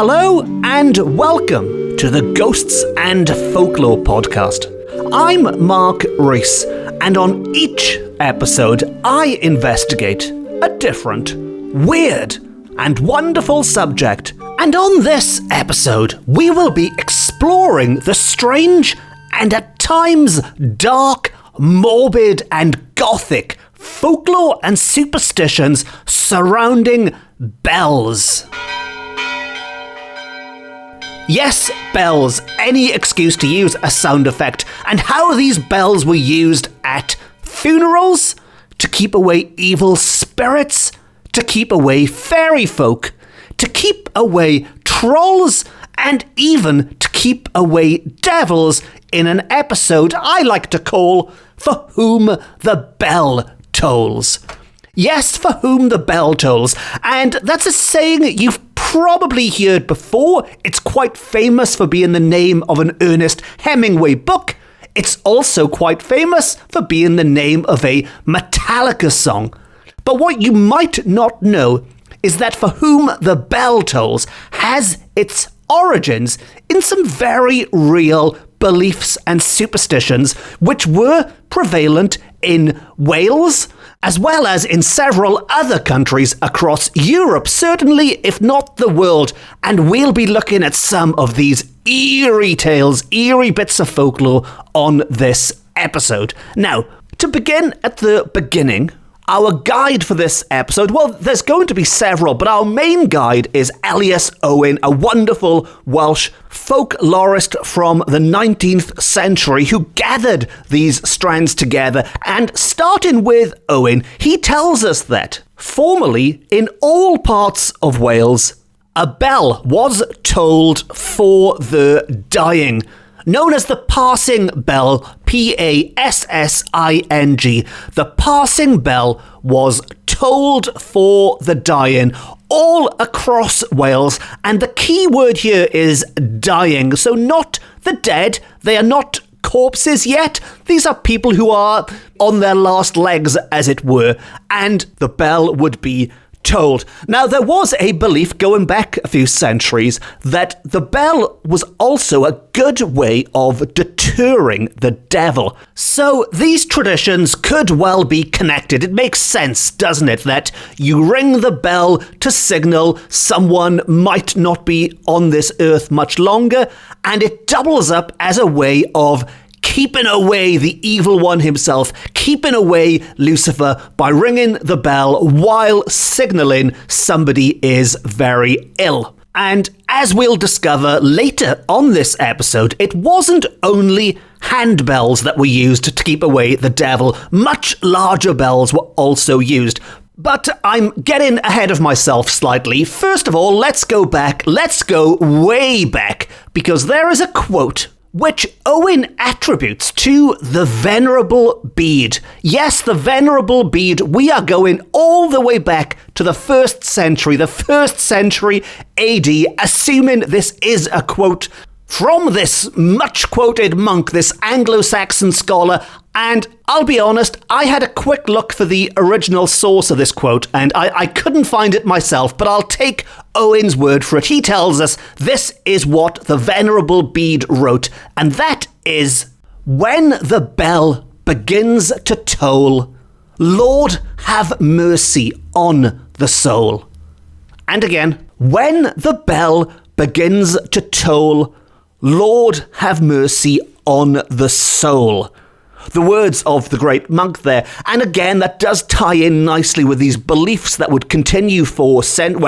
Hello and welcome to the Ghosts and Folklore podcast. I'm Mark Rees, and on each episode I investigate a different, weird and wonderful subject. And on this episode we will be exploring the strange and at times dark, morbid and gothic folklore and superstitions surrounding bells. Yes, bells, any excuse to use a sound effect, and how these bells were used at funerals, to keep away evil spirits, to keep away fairy folk, to keep away trolls, and even to keep away devils in an episode I like to call For Whom the Bell Tolls. Yes, For Whom the Bell Tolls, and that's a saying you've probably heard before. It's quite famous for being the name of an Ernest Hemingway book. It's also quite famous for being the name of a Metallica song. But what you might not know is that For Whom the Bell Tolls has its origins in some very real beliefs and superstitions which were prevalent in Wales, as well as in several other countries across Europe, certainly if not the world. And we'll be looking at some of these eerie tales, eerie bits of folklore on this episode. Now, to begin at the beginning, our guide for this episode, well, there's going to be several, but our main guide is Elias Owen, a wonderful Welsh folklorist from the 19th century who gathered these strands together. And starting with Owen, he tells us that formerly in all parts of Wales, a bell was tolled for the dying, known as the passing bell, Passing. The passing bell was tolled for the dying all across Wales, and the key word here is dying. So not the dead, they are not corpses yet. These are people who are on their last legs, as it were, and the bell would be tolled. Now, there was a belief going back a few centuries that the bell was also a good way of deterring the devil. So these traditions could well be connected. It makes sense, doesn't it, that you ring the bell to signal someone might not be on this earth much longer, and it doubles up as a way of keeping away the evil one himself, keeping away Lucifer by ringing the bell while signalling somebody is very ill. And as we'll discover later on this episode, it wasn't only handbells that were used to keep away the devil. Much larger bells were also used. But I'm getting ahead of myself slightly. First of all, let's go way back, because there is a quote which Owen attributes to the Venerable Bede. Yes, the Venerable Bede. We are going all the way back to the 1st century AD, assuming this is a quote from this much-quoted monk, this Anglo-Saxon scholar. And I'll be honest, I had a quick look for the original source of this quote, and I couldn't find it myself, but I'll take Owen's word for it. He tells us this is what the Venerable Bede wrote, and that is, "When the bell begins to toll, Lord have mercy on the soul." And again, "When the bell begins to toll, Lord have mercy on the soul." The words of the great monk there. And again, that does tie in nicely with these beliefs that would continue for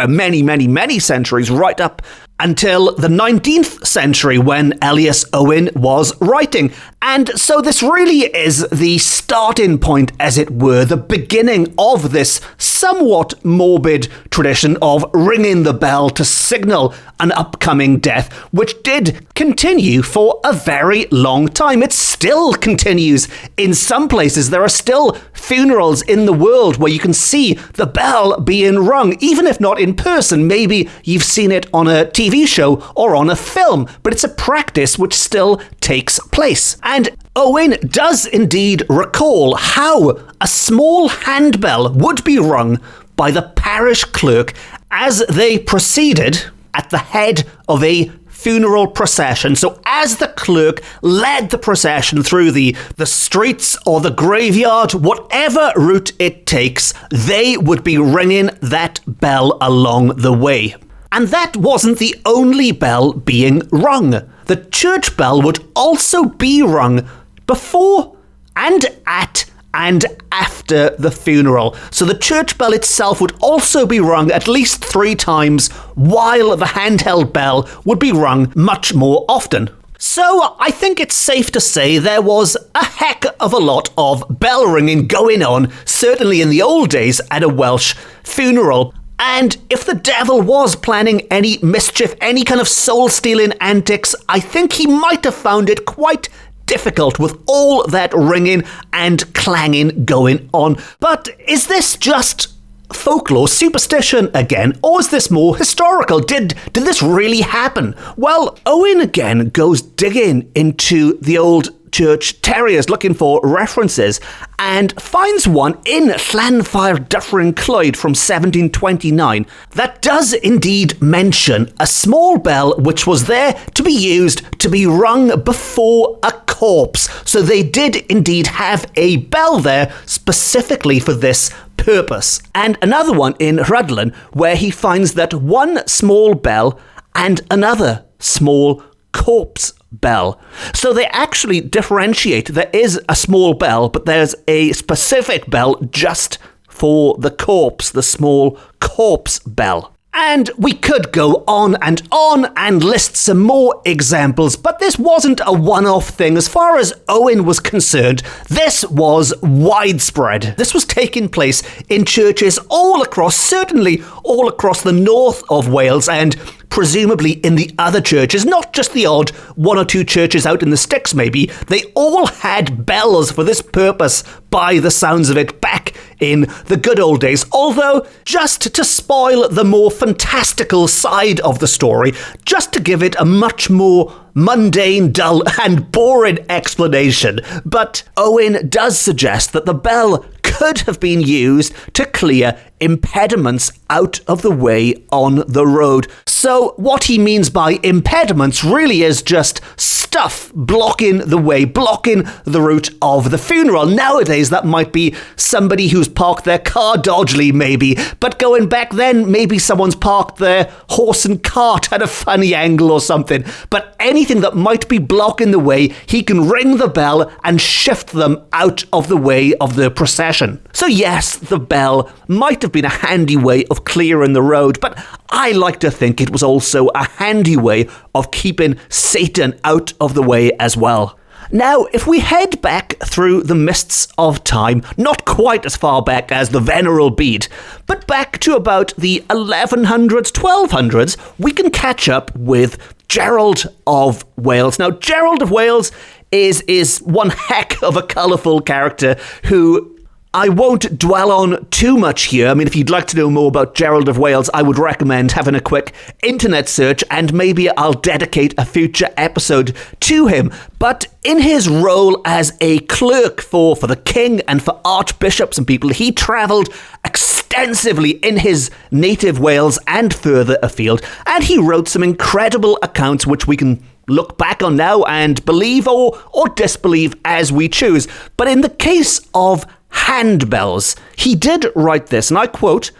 many centuries, right up until the 19th century when Elias Owen was writing. And so this really is the starting point, as it were, the beginning of this somewhat morbid tradition of ringing the bell to signal an upcoming death, which did continue for a very long time. It still continues in some places. There are still funerals in the world where you can see the bell being rung, even if not in person. Maybe you've seen it on a TV show or on a film, but it's a practice which still takes place. And Owen does indeed recall how a small handbell would be rung by the parish clerk as they proceeded at the head of a funeral procession. So as the clerk led the procession through the streets or the graveyard, whatever route it takes, they would be ringing that bell along the way. And that wasn't the only bell being rung. The church bell would also be rung before and at and after the funeral. So the church bell itself would also be rung at least 3 times, while the handheld bell would be rung much more often. So I think it's safe to say there was a heck of a lot of bell ringing going on, certainly in the old days at a Welsh funeral. And if the devil was planning any mischief, any kind of soul-stealing antics, I think he might have found it quite difficult with all that ringing and clanging going on. But is this just folklore, superstition again, or is this more historical? Did this really happen? Well, Owen again goes digging into the old church terriers looking for references and finds one in Llanfair Dyffryn Clwyd from 1729 that does indeed mention a small bell which was there to be used to be rung before a corpse. So they did indeed have a bell there specifically for this purpose. And another one in Rhydlan where he finds that one small bell and another small corpse bell. So they actually differentiate. There is a small bell, but there's a specific bell just for the corpse, the small corpse bell. And we could go on and list some more examples, but this wasn't a one-off thing. As far as Owen was concerned, this was widespread. This was taking place in churches all across, certainly all across the north of Wales and presumably in the other churches, not just the odd 1 or 2 churches out in the sticks maybe. They all had bells for this purpose by the sounds of it back in the good old days. Although, just to spoil the more fantastical side of the story, just to give it a much more mundane, dull and boring explanation, but Owen does suggest that the bell could have been used to clear impediments out of the way on the road. So what he means by impediments really is just stuff blocking the way, blocking the route of the funeral. Nowadays, that might be somebody who's parked their car dodgily, maybe. But going back then, maybe someone's parked their horse and cart at a funny angle or something. But anything that might be blocking the way, he can ring the bell and shift them out of the way of the procession. So yes, the bell might have been a handy way of clearing the road, but I like to think it was also a handy way of keeping Satan out of the way as well. Now, if we head back through the mists of time, not quite as far back as the Venerable Bede, but back to about the 1100s, 1200s, we can catch up with Gerald of Wales. Now, Gerald of Wales is one heck of a colourful character who I won't dwell on too much here. I mean, if you'd like to know more about Gerald of Wales, I would recommend having a quick internet search, and maybe I'll dedicate a future episode to him. But in his role as a clerk for the king and for archbishops and people, he travelled extensively in his native Wales and further afield, and he wrote some incredible accounts which we can look back on now and believe or disbelieve as we choose. But in the case of handbells, he did write this, and I quote,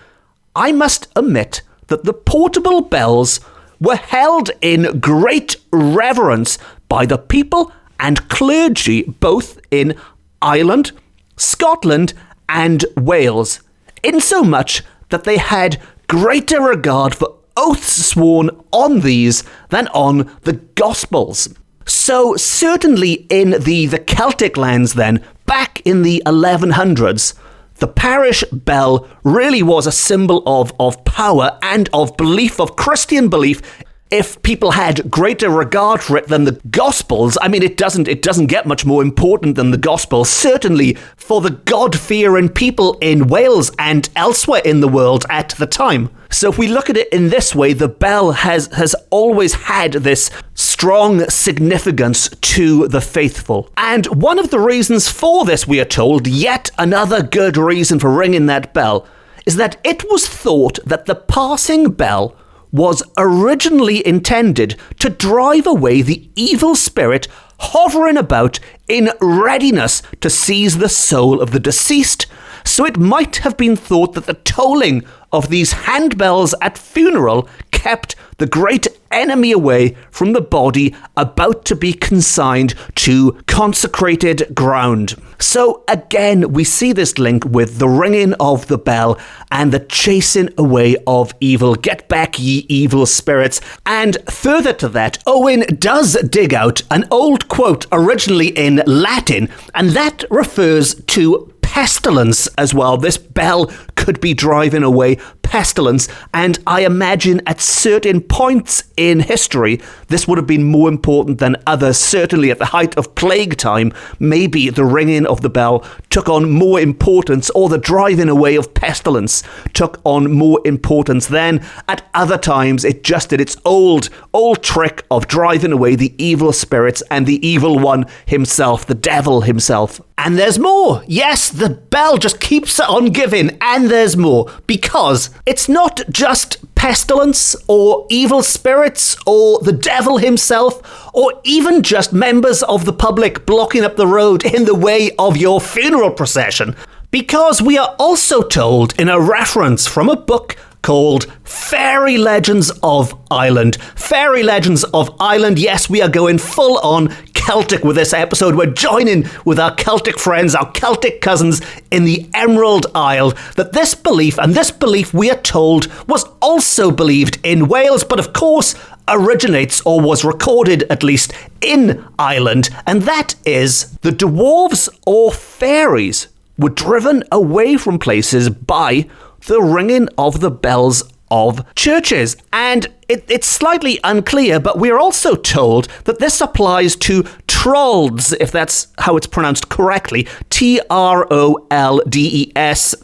"I must admit that the portable bells were held in great reverence by the people and clergy both in Ireland, Scotland, and Wales, insomuch that they had greater regard for oaths sworn on these than on the Gospels." So certainly in the Celtic lands then, back in the 1100s, the parish bell really was a symbol of power and of belief, of Christian belief. If people had greater regard for it than the Gospels, I mean, it doesn't get much more important than the Gospels, certainly for the God-fearing people in Wales and elsewhere in the world at the time. So if we look at it in this way, the bell has always had this strong significance to the faithful. And one of the reasons for this, we are told, yet another good reason for ringing that bell, is that it was thought that the passing bell was originally intended to drive away the evil spirit hovering about in readiness to seize the soul of the deceased. So it might have been thought that the tolling of these handbells at funeral kept the great enemy away from the body about to be consigned to consecrated ground. So again, we see this link with the ringing of the bell and the chasing away of evil. Get back, ye evil spirits. And further to that, Owen does dig out an old quote originally in Latin, and that refers to pestilence as well. This bell could be driving away pestilence, and I imagine at certain points in history this would have been more important than others. Certainly at the height of plague time, maybe the ringing of the bell took on more importance, or the driving away of pestilence took on more importance then. At other times it just did its old trick of driving away the evil spirits and the evil one himself, the devil himself. And there's more. Yes, the bell just keeps on giving, and there's more, because it's not just pestilence or evil spirits or the devil himself or even just members of the public blocking up the road in the way of your funeral procession, because we are also told in a reference from a book called Fairy Legends of Ireland. Fairy Legends of Ireland. Yes, we are going full on Celtic with this episode. We're joining with our Celtic friends, our Celtic cousins in the Emerald Isle, that this belief, and this belief we are told was also believed in Wales, but of course originates, or was recorded at least, in Ireland, and that is the dwarves or fairies were driven away from places by the ringing of the bells of churches. And it's slightly unclear, but we're also told that this applies to trolls, if that's how it's pronounced correctly. Troldes,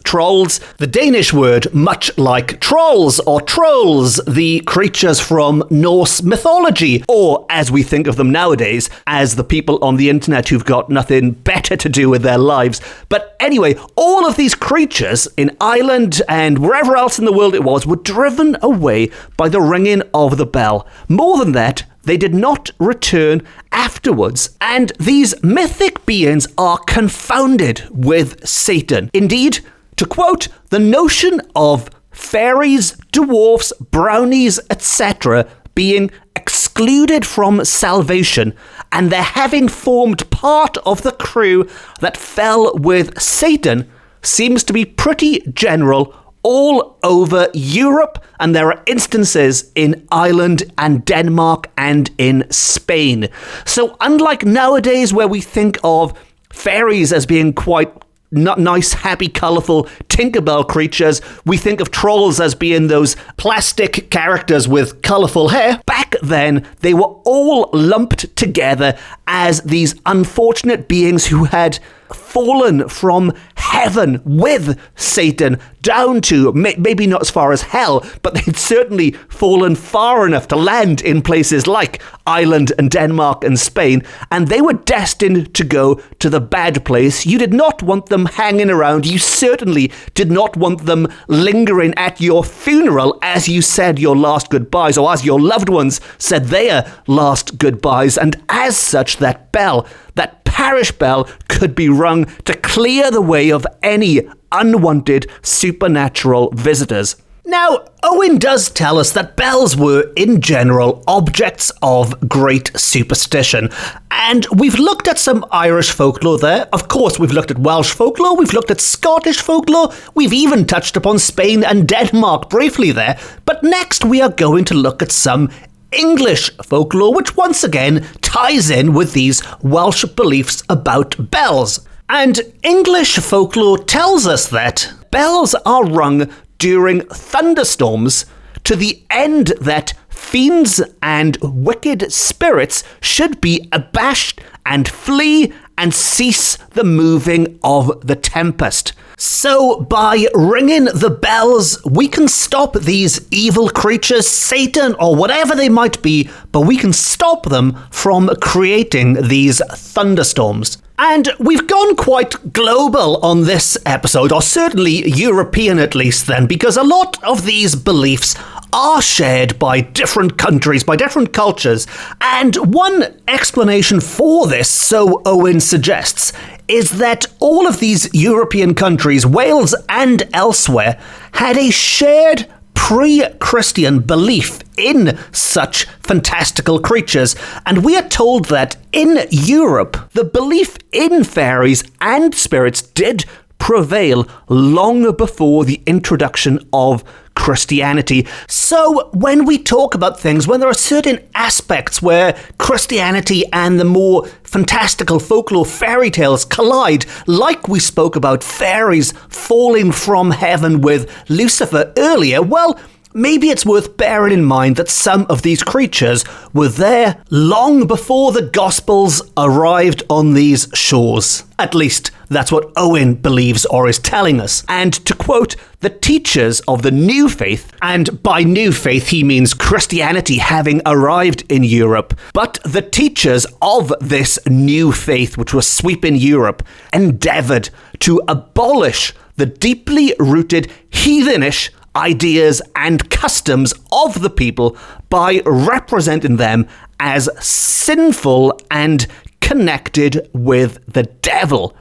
trolls, the Danish word much like trolls or trolls, the creatures from Norse mythology, or as we think of them nowadays, as the people on the internet who've got nothing better to do with their lives. But anyway, all of these creatures in Ireland and wherever else in the world it was were driven away by the ringing of the bell. More than that, they did not return afterwards, and these mythic beings are confounded with Satan. Indeed, to quote, the notion of fairies, dwarfs, brownies, etc. being excluded from salvation, and their having formed part of the crew that fell with Satan, seems to be pretty general all over Europe, and there are instances in Ireland and Denmark and in Spain. So unlike nowadays where we think of fairies as being quite not nice, happy, colourful Tinkerbell creatures, we think of trolls as being those plastic characters with colourful hair. Back then, they were all lumped together as these unfortunate beings who had fallen from heaven with Satan down to, maybe not as far as hell, but they'd certainly fallen far enough to land in places like Ireland and Denmark and Spain, and they were destined to go to the bad place. You did not want them hanging around. You certainly did not want them lingering at your funeral as you said your last goodbyes, or as your loved ones said their last goodbyes, and as such, that bell, that parish bell, could be rung to clear the way of any unwanted supernatural visitors. Now, Owen does tell us that bells were, in general, objects of great superstition. And we've looked at some Irish folklore there. Of course, we've looked at Welsh folklore, we've looked at Scottish folklore, we've even touched upon Spain and Denmark briefly there. But next we are going to look at some English folklore, which once again ties in with these Welsh beliefs about bells. And English folklore tells us that bells are rung during thunderstorms to the end that fiends and wicked spirits should be abashed and flee and cease the moving of the tempest. So by ringing the bells, we can stop these evil creatures, Satan or whatever they might be, but we can stop them from creating these thunderstorms. And we've gone quite global on this episode, or certainly European at least then, because a lot of these beliefs are shared by different countries, by different cultures. And one explanation for this, so Owen suggests, is that all of these European countries, Wales and elsewhere, had a shared pre-Christian belief in such fantastical creatures. And we are told that in Europe, the belief in fairies and spirits did prevail long before the introduction of Christianity. So when we talk about things, when there are certain aspects where Christianity and the more fantastical folklore fairy tales collide, like we spoke about fairies falling from heaven with Lucifer earlier, well, maybe it's worth bearing in mind that some of these creatures were there long before the Gospels arrived on these shores. At least, that's what Owen believes or is telling us. And to quote the teachers of the new faith, and by new faith he means Christianity having arrived in Europe, but the teachers of this new faith, which was sweeping Europe, endeavoured to abolish the deeply rooted heathenish ideas and customs of the people by representing them as sinful and connected with the devil.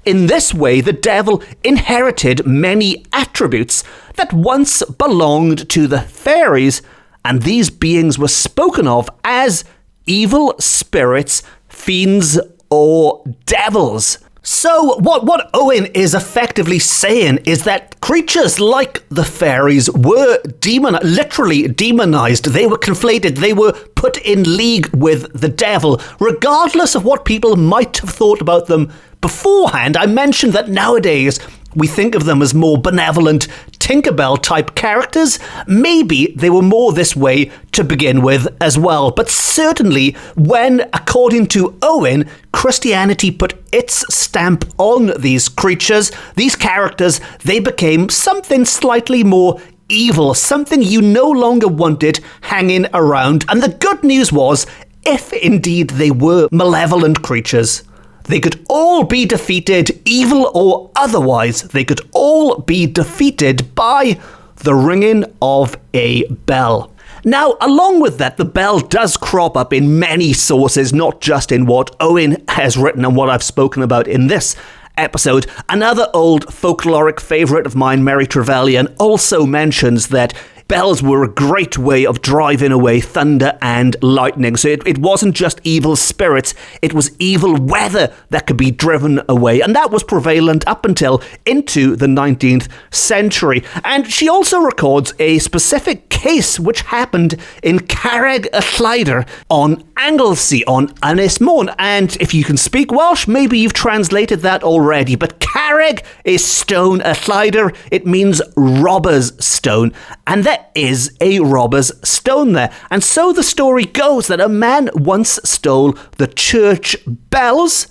In this way, the devil inherited many attributes that once belonged to the fairies, and these beings were spoken of as evil spirits, fiends, or devils. So what Owen is effectively saying is that creatures like the fairies were literally demonized. They were conflated. They were put in league with the devil, regardless of what people might have thought about them beforehand. I mentioned that nowadays we think of them as more benevolent Tinkerbell type characters. Maybe they were more this way to begin with as well. But certainly when, according to Owen, Christianity put its stamp on these creatures, these characters, they became something slightly more evil, something you no longer wanted hanging around. And the good news was, if indeed they were malevolent creatures, they could all be defeated, evil or otherwise. They could all be defeated by the ringing of a bell. Now, along with that, the bell does crop up in many sources, not just in what Owen has written and what I've spoken about in this episode. Another old folkloric favourite of mine, Mary Trevelyan, also mentions that bells were a great way of driving away thunder and lightning. So it wasn't just evil spirits, it was evil weather that could be driven away. And that was prevalent up until into the 19th century. And she also records a specific case which happened in Carreg y Lleidyr on Anglesey, on Ynys Môn. And if you can speak Welsh, maybe you've translated that already. But Carreg is stone y Lleidyr. It means robber's stone. And there is a robber's stone there. And so the story goes that a man once stole the church bells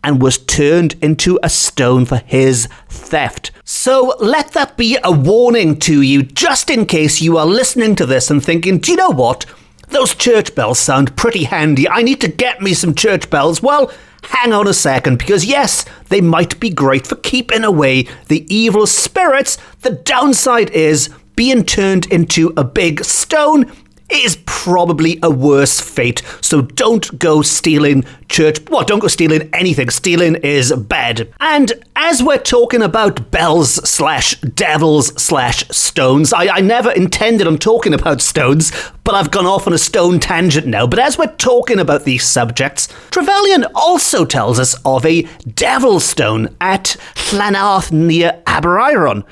and was turned into a stone for his theft. So let that be a warning to you, just in case you are listening to this and thinking, do you know what? Those church bells sound pretty handy. I need to get me some church bells. Well, hang on a second, because yes, they might be great for keeping away the evil spirits. The downside is being turned into a big stone is probably a worse fate. So don't go stealing don't go stealing anything. Stealing is bad. And as we're talking about bells/devils/stones, I never intended on talking about stones, but I've gone off on a stone tangent now. But as we're talking about these subjects, Trevelyan also tells us of a devil stone at Llanarth near Aberaeron.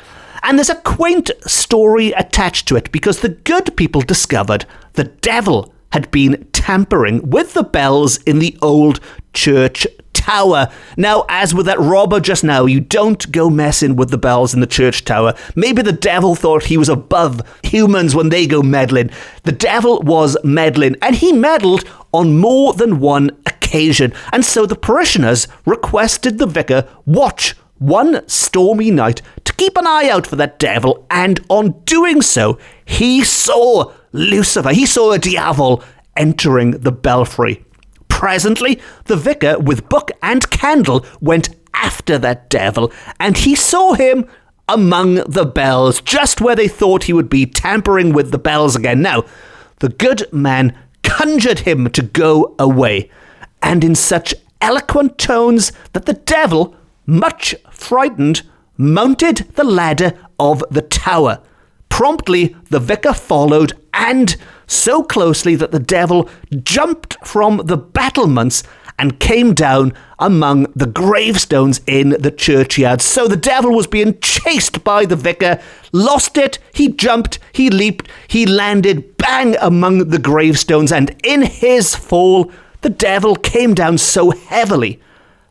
And there's a quaint story attached to it, because the good people discovered the devil had been tampering with the bells in the old church tower. Now, as with that robber just now, you don't go messing with the bells in the church tower. Maybe the devil thought he was above humans when they go meddling. The devil was meddling, and he meddled on more than one occasion. And so the parishioners requested the vicar watch one stormy night to keep an eye out for that devil, and on doing so, he saw Lucifer, he saw a diavol entering the belfry. Presently, the vicar, with book and candle, went after that devil, and he saw him among the bells, just where they thought he would be tampering with the bells again. Now, the good man conjured him to go away, and in such eloquent tones that the devil, much frightened, mounted the ladder of the tower. Promptly, the vicar followed, and so closely that the devil jumped from the battlements and came down among the gravestones in the churchyard. So the devil was being chased by the vicar, lost it, he jumped, he leaped, he landed bang among the gravestones, and in his fall, the devil came down so heavily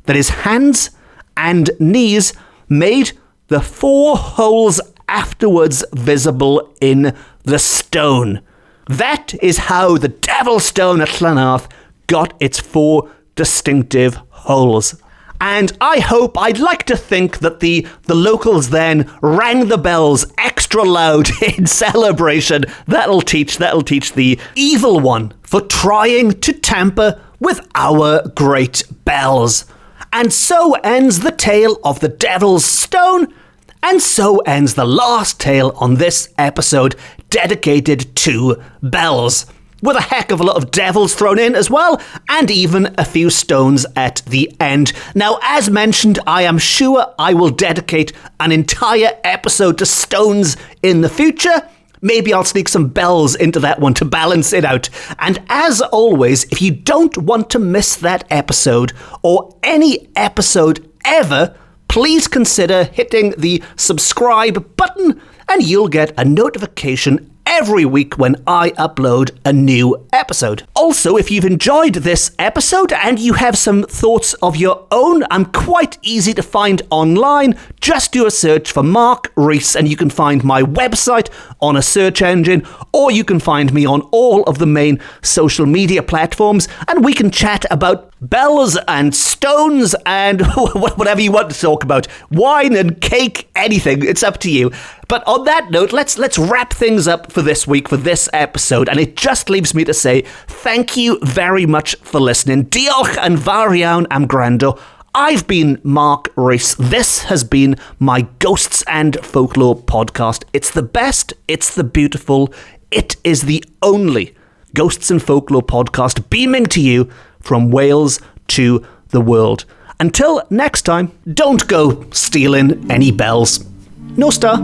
that his hands and knees made the 4 holes afterwards visible in the stone. That is how the Devil's Stone at Llanarth got its 4 distinctive holes. And I'd like to think that the locals then rang the bells extra loud in celebration. That'll teach the evil one for trying to tamper with our great bells. And so ends the tale of the Devil's Stone, and so ends the last tale on this episode dedicated to bells, with a heck of a lot of devils thrown in as well, and even a few stones at the end. Now, as mentioned, I am sure I will dedicate an entire episode to stones in the future. Maybe I'll sneak some bells into that one to balance it out. And as always, if you don't want to miss that episode, or any episode ever, please consider hitting the subscribe button, and you'll get a notification every week when I upload a new episode. Also, if you've enjoyed this episode and you have some thoughts of your own, I'm quite easy to find online. Just do a search for Mark Rees and you can find my website on a search engine, or you can find me on all of the main social media platforms, and we can chat about bells and stones and whatever you want to talk about. Wine and cake, anything. It's up to you. But on that note, let's wrap things up for this week, for this episode, and it just leaves me to say thank you very much for listening. Diolch yn fawr iawn am gwrando. I've been Mark Rees. This has been my Ghosts and Folklore podcast. It's the best, it's the beautiful, it is the only Ghosts and Folklore podcast beaming to you from Wales to the world. Until next time, don't go stealing any bells. No star.